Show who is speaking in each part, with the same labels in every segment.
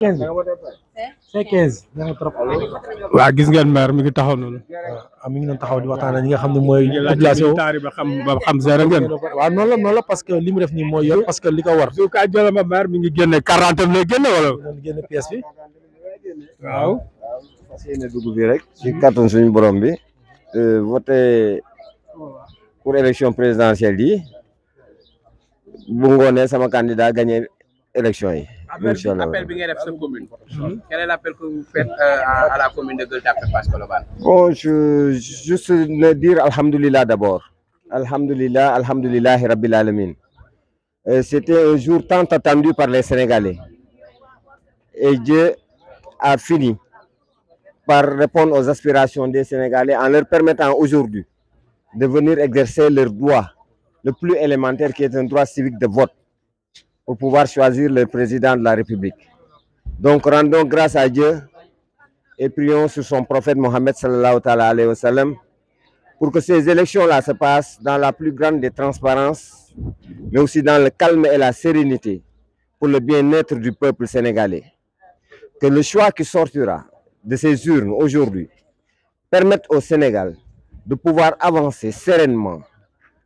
Speaker 1: 15 c'est 15 dana trop.
Speaker 2: waaw gis ngeen maire mi ngi taxaw noonu.
Speaker 1: waaw mi ngi doon taxaw di waxtaan ñi nga xam ne mooy population
Speaker 2: ba xam seere ngeen.
Speaker 1: waaw noonu la parce que li mu def nii mooy yoon parce que li ko war.
Speaker 2: su ka jolama maire mi ngi génne 40 lay génne wala.
Speaker 1: doon génne pièce bi.
Speaker 2: waaw.
Speaker 3: fas yéene dugg bi rek. ci kàttanu suñu borom bi. voté pour élection présidentielle yi bu ngoonee sama candidat gagné élection yi. incha allah
Speaker 4: appel bi ngay def sa commune. Quel est l'appel que vous faites à la commune de Gueule Tapée Fass Colobane?
Speaker 3: Bon, juste le dire alhamdulillah d'abord. Alhamdulillah rabbil alamin. C'était un jour tant attendu par les Sénégalais. Et Dieu a fini par répondre aux aspirations des Sénégalais en leur permettant aujourd'hui de venir exercer leur droit le plus élémentaire qui est un droit civique de vote pour pouvoir choisir le président de la République. Donc rendons grâce à Dieu et prions sur son prophète Mohammed sallallahu alayhi wa sallam pour que ces élections-là se passent dans la plus grande des transparences, mais aussi dans le calme et la sérénité pour le bien-être du peuple sénégalais. Que le choix qui sortira de ces urnes aujourd'hui permette au Sénégal de pouvoir avancer sereinement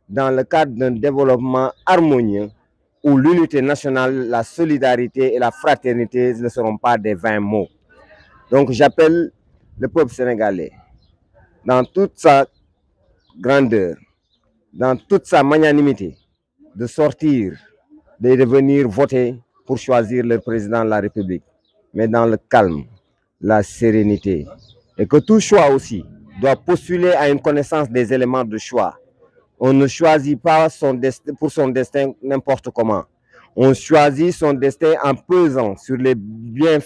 Speaker 3: dans le cadre d'un développement harmonieux où l'unité nationale, la solidarité et la fraternité ne seront pas des vains mots. Donc j'appelle le peuple sénégalais dans toute sa grandeur, dans toute sa magnanimité, de sortir, de venir voter pour choisir le président de la République, mais dans le calme, la sérénité. Et que tout choix aussi doit postuler à une connaissance des éléments de choix. On ne choisit pas pour son destin n'importe comment. On choisit son destin en pesant sur les biens,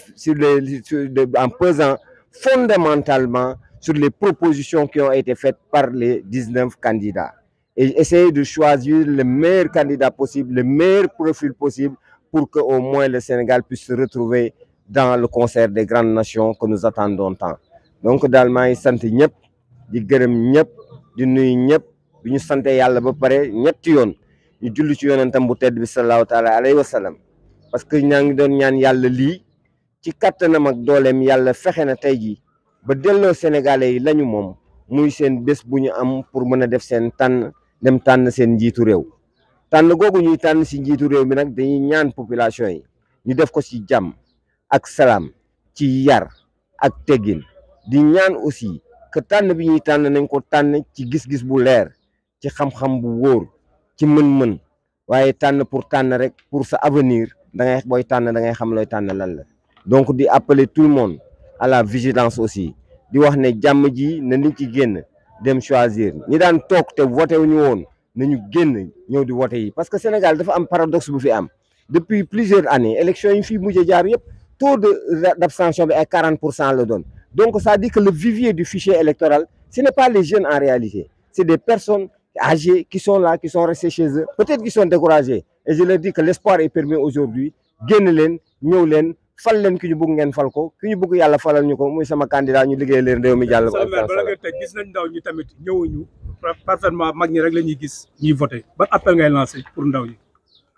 Speaker 3: en pesant fondamentalement sur les propositions qui ont été faites par les 19 candidats. Et essayer de choisir le meilleur candidat possible, le meilleur profil possible pour qu'au moins le Sénégal puisse se retrouver dans le concert des grandes nations que nous attendons tant. Donc daal maa ngi sant ñëpp di gërëm ñëpp di nuyu ñëpp bi ñu sante yàlla ba pare ñetti yoon ñu julli ci yonentam bu tedd bi sallallahu taala alayhi wa sallam parce que ñaa ngi doon ñaan yàlla lii ci kattanam ak dooleem yàlla fexe na tey jii ba delloo Sénégalais yi lañu moom muy seen bés bu ñu am pour mën a def seen dem tànn seen njiitu réew tànn googu ñuy tànn si njiitu réew mi nag dañuy ñaan population yi ñu def ko ci jàmm ak salaam ci yar ak teggin di ñaan aussi que tànn bi ñuy tànn nañ ko tànn ci gis-gis bu leer ci xam-xam bu wóor ci mën-mën waaye tànn pour tànn rek pour sa avenir da ngay booy tànn da ngay xam looy tànn lan la. Donc di appeler tout le monde à la vigilance aussi di wax ne jàmm ji na nit ci génn dem choisir ñi daan toog te voté wu ñu woon nañu génn ñëw di voté yi parce que Sénégal dafa am paradoxe bu fi am depuis plusieurs années élection yi fi mujjee jaar yëpp taux d'abstention bi ay 40% la doon. Donc ça dit que le vivier du fichier électoral ce n'est pas les jeunes en réalité c'est des personnes âgés qui sont là qui sont restés chez eux peut-être qu'ils sont découragés et je leur dis que l'espoir est permis aujourd'hui génn leen ñëw leen fal leen ki ñu bëgg ngeen fal ko ki ñu bëgg yàlla falal ñu ko muy sama candidat ñu liggéey leen réew mi jàll.
Speaker 2: bala nga teg gis nañ ndaw ñi tamit ñëwuñu parfaitement mag ñi rek la ñuy gis ñuy voté ban appel ngay lancé pour ndaw ñi.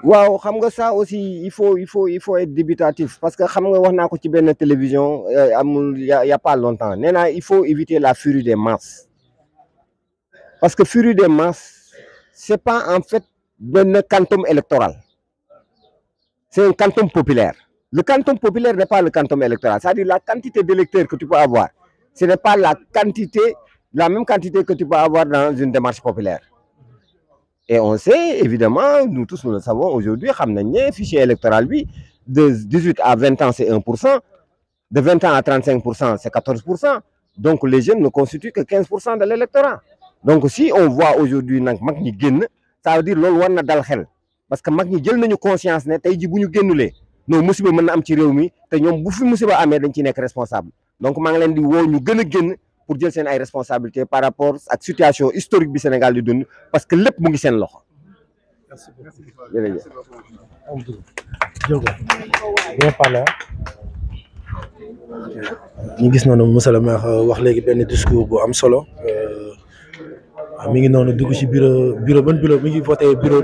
Speaker 3: waaw xam nga ça aussi il faut être dubitatif parce que xam nga wax naa ko ci benn télévision amul y a pas longtemps nee naa il faut éviter la furie des masses parce que furie des masses c'est pas en fait benn quantum électoral c'est un quantum populaire. Le quantum populaire n'est pas le quantum électoral, c'est-à-dire la quantité d'électeurs que tu peux avoir ce n'est pas la même quantité que tu peux avoir dans une démarche populaire. Et on sait, évidemment, nous tous nous le savons aujourd'hui, le fichier électoral, lui, de 18 à 20 ans, c'est 1%, de 20 ans à 35%, c'est 14%. Donc les jeunes ne constituent que 15% de l'électorat. Donc si on voit aujourd'hui ça veut dire que parce que nous avons conscience que non musiba mën na am ci réew mi te ñoom bu fi musiba amee dañ ci nekk responsable donc maa ngi leen di woo ñu gën a génn pour jël seen ay responsabilités par rapport ak situation historique bi Sénégal di dund parce que lépp mu ngi seen loxo. jërëjëf.
Speaker 1: ñu gis noonu monsieur le maire wax léegi benn discours bu am solo mi ngi noonu dugg ci bureau ban bureau mi ngi voté bureau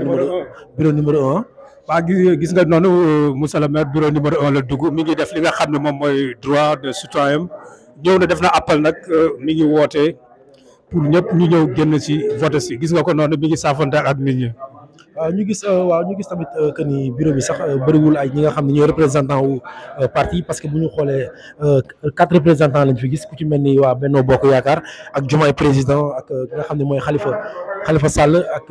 Speaker 1: numéro 1.
Speaker 2: waa gis nga noonu Moussa le maire bureau numéro 1 la dugg mi ngi def li nga xam ne moom mooy droit de citoyen ñëw na def na appel nag mi ngi woote pour ñëpp ñu ñëw génn ci vote si gis nga ko noonu mi ngi saafante ak nit ñi.
Speaker 1: ñu gis tamit que ni bureau bi sax bëriwul ay ñi nga xam ne ñooy représentant wu parti parce que bu ñu xoolee 4 représentants lañ fi gis ku ci mel ni waa Benno Bokk Yaakaar ak Diomaye président ak ki nga xam ne mooy Khalifa Sall ak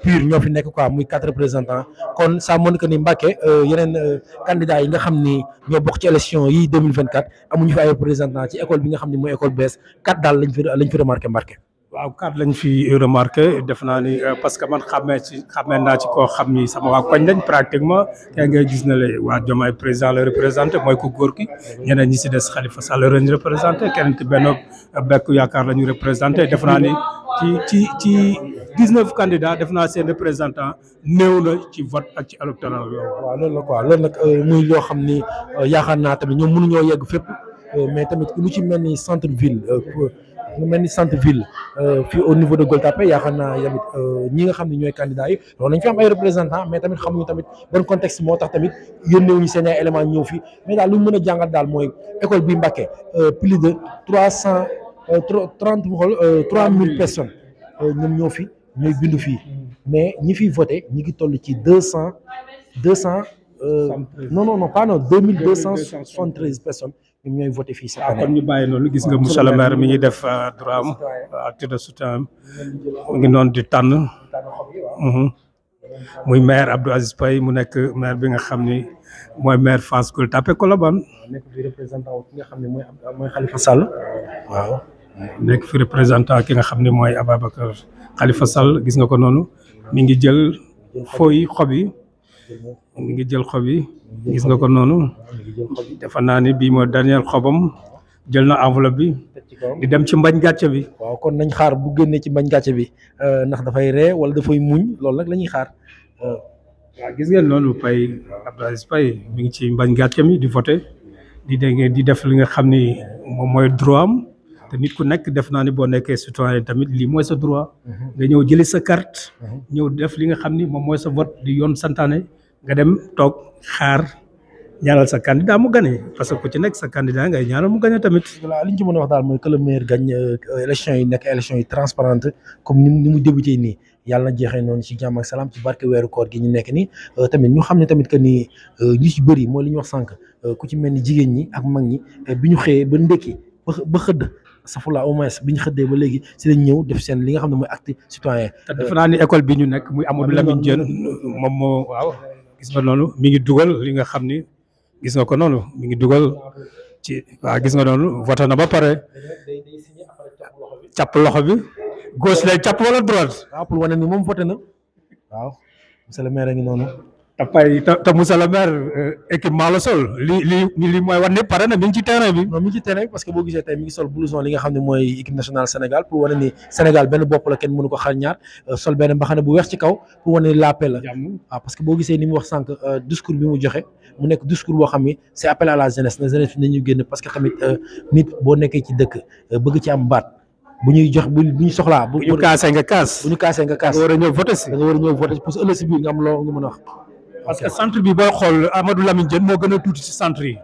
Speaker 1: PUR ñoo fi nekk quoi muy 4 représentants kon ça montre que ni Mbacké yeneen candidats yi nga xam ni ñoo bokk ci élection yi 2024 amuñu fi ay représentants ci école bi nga xam ne mooy école bees 4 daal lañ fi remarqué Mbacké.
Speaker 2: waaw 4 lañ fi remarqué def naa ni parce que man xamee naa ci koo xam ni sama waa koñ lañ pratiquement kay ngay gis na le waa Diomaye président la représenté mooy ku góor ki ñeneen ñi si des Khalifa Sall lañ représenté keneen ki Benno Bokk Yaakaar la ñu représenté def naa ni ci 19 candidats def naa seen représentant néew na ci vote ak ci électoral
Speaker 1: waaw loolu la quoi loolu nag muy loo xam ni yaakaar naa tamit ñoom mënuñoo yegg fépp mais tamit lu ci mel ni centre ville fii au niveau de Gueule Tapée yaakaar naa tamit ñi nga xam ne ñooy candidats yi loolu nañ fi am ay représentants mais tamit xamuñu tamit bon contexte moo tax tamit yónneewuñu seen ay éléments ñëw fii mais daal lu ñu mën a jàngat daal mooy école bi Mbacké plus de 3000 personnes ñoom ñoo fi ñooy bindu fii mais ñi fiy voté ñi ngi toll ci 2273 personnes ñoom ñooy voté fii cette année.
Speaker 2: kon ñu bàyyi noonu gis nga monsieur le maire mi ngi def droit am acte de soutien mu ngi noonu di tànn muy maire Abdou Aziz Paye mu nekk maire bi nga xam ni mooy maire Fass Gueule Tapée Colobane.
Speaker 1: nekk fi représentant ki nga xam ne mooy Khalifa Sall. waaw
Speaker 2: nekk fi représentant ki nga xam ne mooy Ababacar Khalifa Sall gis nga ko noonu mi ngi jël fooy xob yi. mi ngi jël xob yi gis nga ko noonu defe naa ni bii mooy dernier xobam jël na enveloppe bi di dem ci mbañ gàcce bi.
Speaker 1: waaw kon nañ xaar bu génnee ci mbañ gàcce bi ndax dafay ree wala dafay muñ loolu nag la ñuy xaar.
Speaker 2: waaw gis ngeen noonu Paye Abdou Aziz Paye mi ngi ci mbañ gàcce mi di voté di def li nga xam ni moom mooy droit am te nit ku nekk def naa ni boo nekkee citoyen tamit lii mooy sa droit nga ñëw jëli sa carte ñëw def li nga xam ni moom mooy sa vote di yoon santaane nga dem toog xaar ñaanal sa candidat mu gagné parce que ku ci nekk sa candidat ngay ñaanal mu gagné tamit.
Speaker 1: voilà li ñu ci mën a wax daal mooy que le maire gagne élection yi nekk élection yi transparente comme ni mu débuté nii yàlla na jeexee noonu ci jàmm ak salaam ci barke weeru koor gi ñu nekk nii tamit ñu xam ne tamit que ni ñu ci bëri mooy li ñu wax sànq ku ci mel ni jigéen ñi ak mag ñi bi ñu xëyee ba ndekki ba xëdd. safula au moins bi ñu xëddee ba léegi si lañ ñëw def seen li nga xam ne mooy acte citoyen.
Speaker 2: te defe naa ni école bi ñu nekk muy Amadou Lamine Diène moom moo waaw gis nga noonu mi ngi dugal li nga xam ni gis nga ko noonu mi ngi dugal ci waaw gis nga noonu voté na ba pare càpp loxo bi gauche lay càpp wala droite.
Speaker 1: waaw pour wane ni moom voté na waaw monsieur le maire a ngi noonu.
Speaker 2: te Moussa le maire équipement la sol li mooy wane ne pare na mi ngi ci terrain bi.
Speaker 1: non mi ngi ci terrain bi parce que boo gisee tey mi ngi sol blouson li nga xam ne mooy équipe nationale Sénégal pour wane ni Sénégal benn bopp la kenn mënu ko xar ñaar sol benn mbaxane bu weex ci kaw pour wane ni la paix la. waaw parce que boo gisee ni mu wax sànq discours bi mu joxe mu nekk discours boo xam ni c'est appel à la jeunesse na jeunesse bi nañu génn parce que tamit nit boo nekkee ci dëkk bëgg ci am baat. bu ñuy jox bu ñu soxlaa.
Speaker 2: bu ñu kaasee nga kaas.
Speaker 1: bu ñu kaasee nga kaas.
Speaker 2: da nga war a ñëw voté si.
Speaker 1: da nga war a ñëw voté pour ëllëg si biir nga am loo nga mën a wax.
Speaker 2: parce que centre bi booy xool Amadou Lamine Diène moo gën a tuuti si centre yi.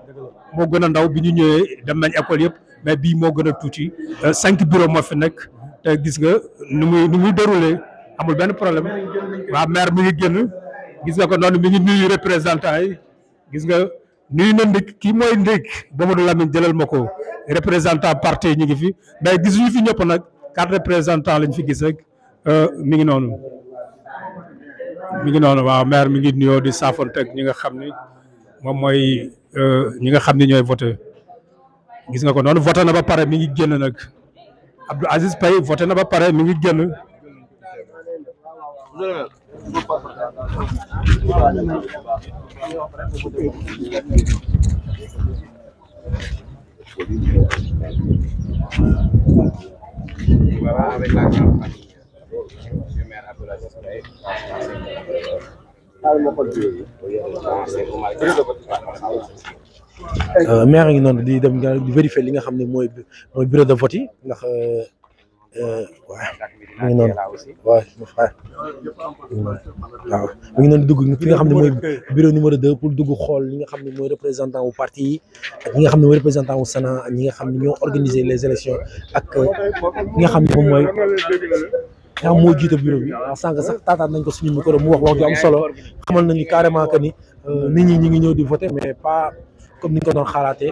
Speaker 2: moo gën a ndaw bi ñu ñëwee dem nañ école yëpp mais bii moo gën a tuuti 5 bureau moo fi nekk te gis nga nu muy déroulé amul benn problème waa maire mi ngi génn gis nga ko noonu mi ngi nuyu représentant yi gis nga nuyu na ndik kii mooy ndik Amadou Lamine jëlal ma ko représentant parti ñu ngi fi mais gisuñu fi ñëpp nag 4 représentants lañ fi gis rek mi ngi noonu. mi ngi noonu waaw maire mi ngi nuyoo di saafonteeg ñi nga xam ni moom mooy ñi nga xam ni ñooy voté gis nga ko noonu voté na ba pare mi ngi génn nag Abdou Aziz Paye voté na ba pare mi ngi génn.
Speaker 1: maire ngi noonu di dem di vérifier li nga xam ne mooy bureau de vote yi ndax mi ngi noonu waaw mon frère waaw mi ngi noonu dugg fi nga xam ne mooy bureau numéro 2 pour dugg xool li nga xam ne mooy représentant wu parti yi ak ñi nga xam ne mooy représentant wu Sénat ak ñi nga xam ne ñoo organiser les élections ak ñi nga xam ne moom mooy yaa moo jiite bureau bi waaw sànq sax taataan nañ ko suñu micro mu wax ju am solo xamal nañu carrément que ni nit ñi ngi ñëw di voter mais pas comme ni ñu ko doon xalaatee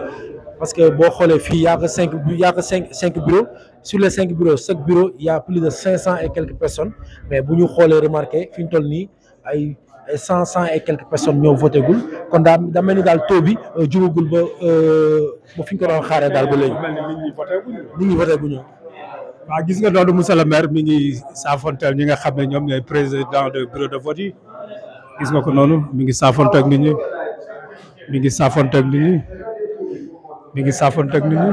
Speaker 1: parce que boo xoolee fii yaa ko cinq bureaux sur les 5 bureaux chaque bureau il y a plus de 500 et quelques personnes mais bu ñu xoolee remarqué fi ñu toll nii ay 100 et quelques personnes ñoo voté gul kon daa mel ni daal taux bi jugagul ba fi ñu ko doon xaaree daal ba léegi. nit ñi voté guñu.
Speaker 2: waaw gis nga noonu monsieur le maire mi ngi saafonteel ñi nga xam ne ñoom ñooy président de bureau de vote yi gis nga ko noonu mi ngi saafonteeg nit ñi mi ngi saafonteeg nit ñi mi ngi saafonteeg nit ñi.